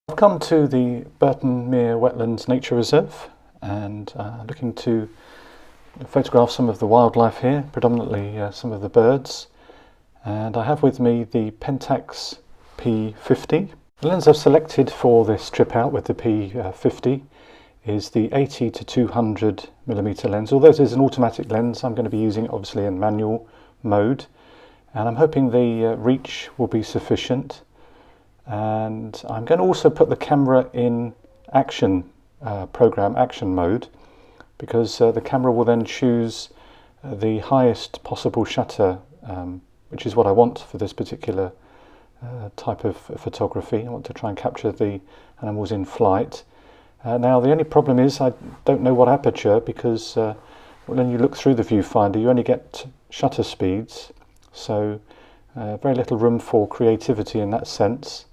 I've come to the Burton Mere Wetlands Nature Reserve and looking to photograph some of the wildlife here, predominantly some of the birds. And I have with me the Pentax P50. The lens I've selected for this trip out with the P50 is the 80 to 200 millimeter lens. Although it is an automatic lens, I'm going to be using it obviously in manual mode, and I'm hoping the reach will be sufficient. And I'm going to also put the camera in program action mode, because the camera will then choose the highest possible shutter, which is what I want for this particular type of photography. I want to try and capture the animals in flight. Now the only problem is I don't know what aperture, because when you look through the viewfinder you only get shutter speeds, so very little room for creativity in that sense.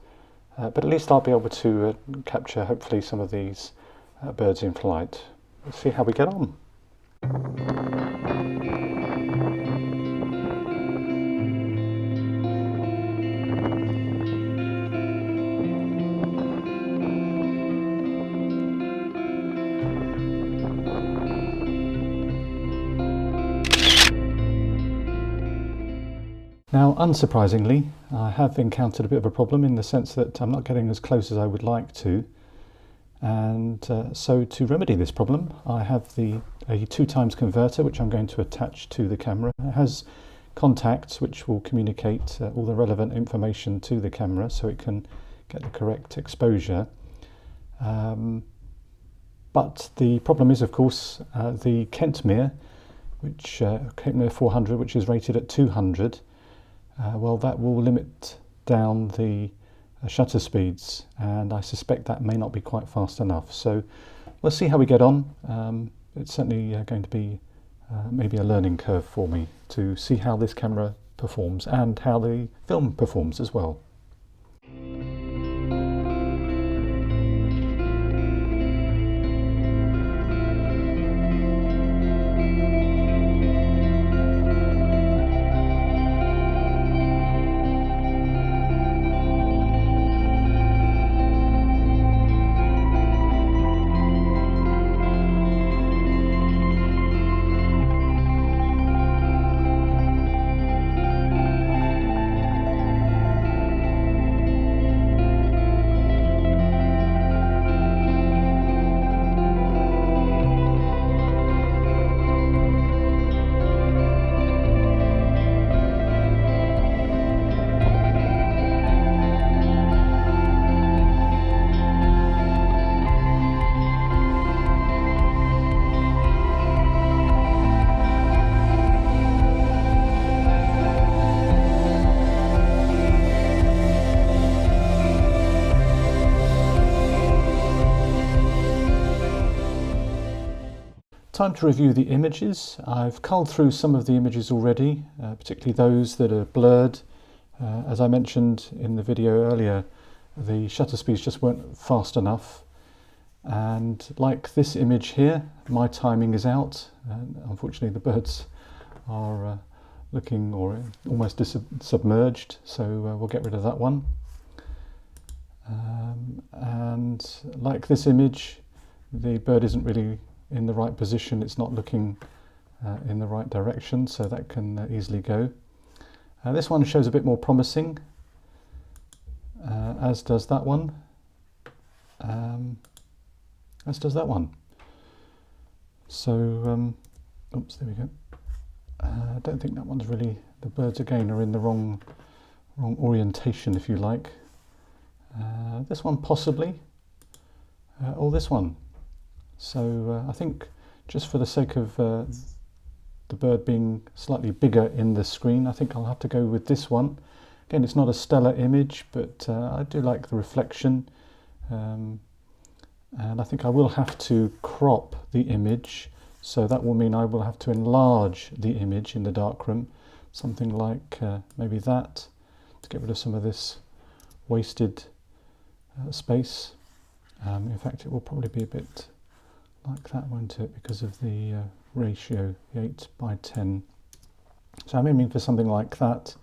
But at least I'll be able to capture hopefully some of these birds in flight. Let's see how we get on. Now, unsurprisingly, I have encountered a bit of a problem in the sense that I'm not getting as close as I would like to. And so to remedy this problem, I have a 2x converter which I'm going to attach to the camera. It has contacts which will communicate all the relevant information to the camera so it can get the correct exposure. But the problem is, of course, the Kentmere, Kentmere 400, which is rated at 200, well, that will limit down the shutter speeds, and I suspect that may not be quite fast enough. So let's see how we get on. It's certainly going to be maybe a learning curve for me to see how this camera performs and how the film performs as well. Time to review the images. I've culled through some of the images already, particularly those that are blurred. As I mentioned in the video earlier, the shutter speeds just weren't fast enough. And like this image here, my timing is out. Unfortunately, the birds are looking or almost submerged, so we'll get rid of that one. And like this image, the bird isn't really in the right position. It's not looking in the right direction, so that can easily go. This one shows a bit more promising, as does that one, as does that one. So, oops, there we go. I don't think that one's really, the birds again are in the wrong orientation, if you like. This one possibly, or this one. So I think just for the sake of the bird being slightly bigger in the screen, I think I'll have to go with this one. Again, it's not a stellar image, but I do like the reflection. And I think I will have to crop the image, so that will mean I will have to enlarge the image in the darkroom, something like maybe that, to get rid of some of this wasted space. In fact, it will probably be a bit like that, won't it, because of the ratio, the 8:10. So I'm aiming for something like that.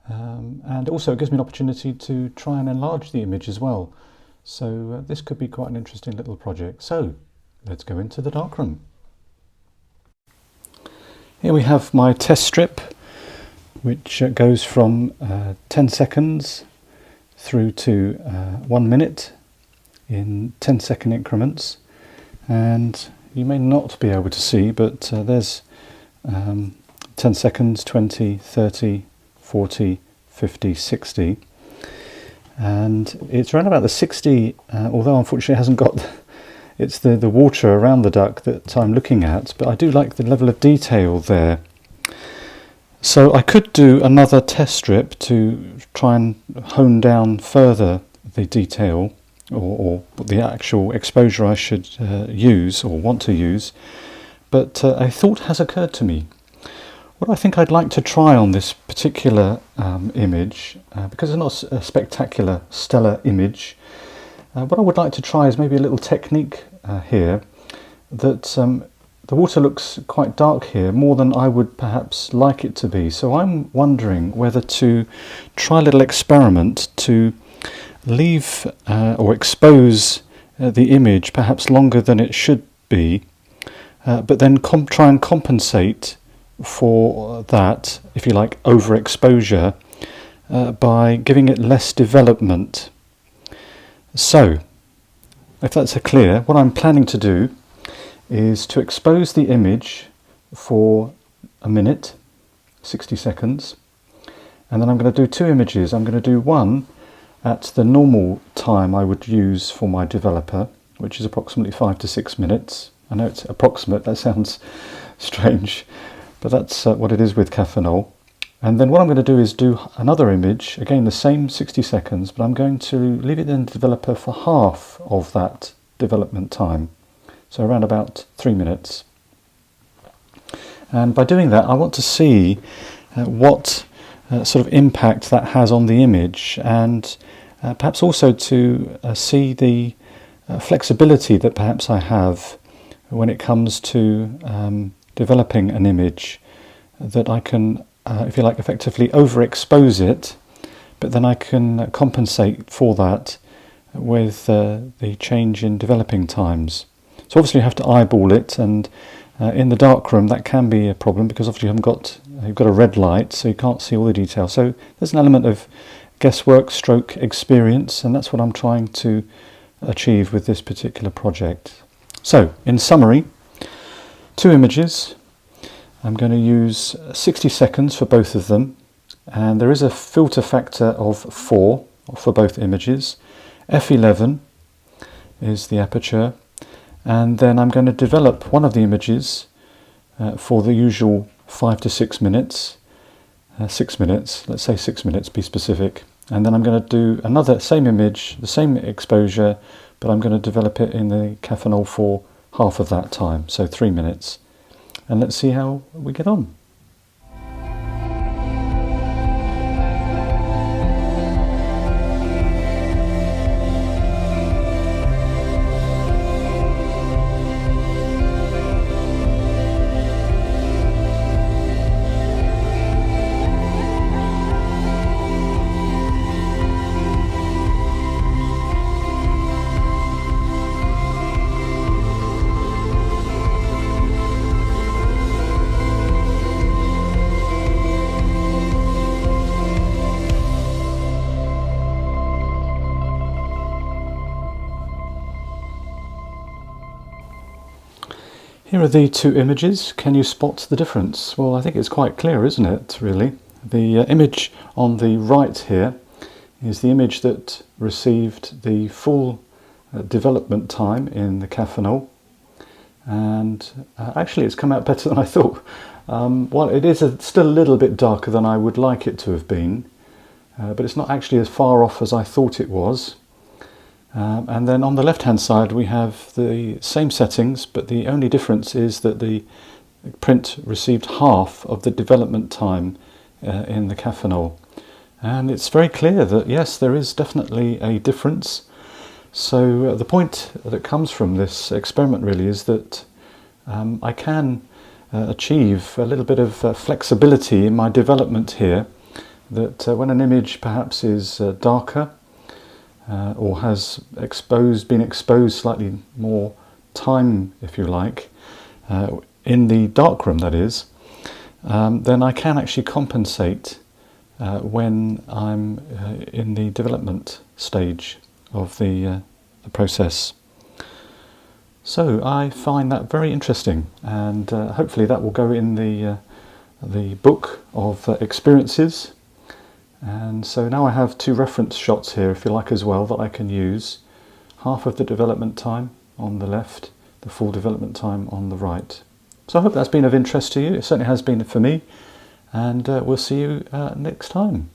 And also it gives me an opportunity to try and enlarge the image as well. So this could be quite an interesting little project. So let's go into the darkroom. Here we have my test strip, which goes from 10 seconds through to 1 minute in 10-second increments. And you may not be able to see, but there's 10 seconds, 20, 30, 40, 50, 60. And it's around about the 60, although unfortunately it hasn't got, it's the water around the duck that I'm looking at, but I do like the level of detail there. So I could do another test strip to try and hone down further the detail, or the actual exposure I should use or want to use, but a thought has occurred to me. What I think I'd like to try on this particular image, because it's not a spectacular stellar image, what I would like to try is maybe a little technique here, that the water looks quite dark here, more than I would perhaps like it to be. So I'm wondering whether to try a little experiment to leave or expose the image perhaps longer than it should be, but then try and compensate for that, if you like, overexposure by giving it less development. So, if that's clear, what I'm planning to do is to expose the image for a minute, 60 seconds, and then I'm going to do two images. I'm going to do one at the normal time I would use for my developer, which is approximately 5 to 6 minutes. I know it's approximate, that sounds strange, but that's what it is with Caffeinol. And then what I'm going to do is do another image, again the same 60 seconds, but I'm going to leave it in the developer for half of that development time, so around about 3 minutes. And by doing that, I want to see what sort of impact that has on the image, and perhaps also to see the flexibility that perhaps I have when it comes to developing an image, that I can, if you like, effectively overexpose it, but then I can compensate for that with the change in developing times. So obviously you have to eyeball it, and in the darkroom that can be a problem, because obviously you've got a red light, so you can't see all the detail. So there's an element of guesswork stroke experience, and that's what I'm trying to achieve with this particular project. So in summary, two images. I'm going to use 60 seconds for both of them, and there is a filter factor of 4 for both images. f11 is the aperture, and then I'm going to develop one of the images for the usual 5 to 6 minutes. 6 minutes, let's say 6 minutes, be specific. And then I'm going to do another same image, the same exposure, but I'm going to develop it in the Caffeinol for half of that time, so 3 minutes. And let's see how we get on. Here are the two images. Can you spot the difference? Well, I think it's quite clear, isn't it, really? The image on the right here is the image that received the full development time in the Caffeinol, and actually it's come out better than I thought. Well, it is still a little bit darker than I would like it to have been, but it's not actually as far off as I thought it was. And then on the left hand side we have the same settings, but the only difference is that the print received half of the development time in the Caffeinol. And it's very clear that yes, there is definitely a difference. So the point that comes from this experiment really is that I can achieve a little bit of flexibility in my development here, that when an image perhaps is darker, or has been exposed slightly more time, if you like, in the darkroom, that is, then I can actually compensate when I'm in the development stage of the process. So I find that very interesting, and hopefully that will go in the book of experiences. And so now I have 2 reference shots here, if you like, as well, that I can use. Half of the development time on the left, the full development time on the right. So I hope that's been of interest to you. It certainly has been for me, and we'll see you next time.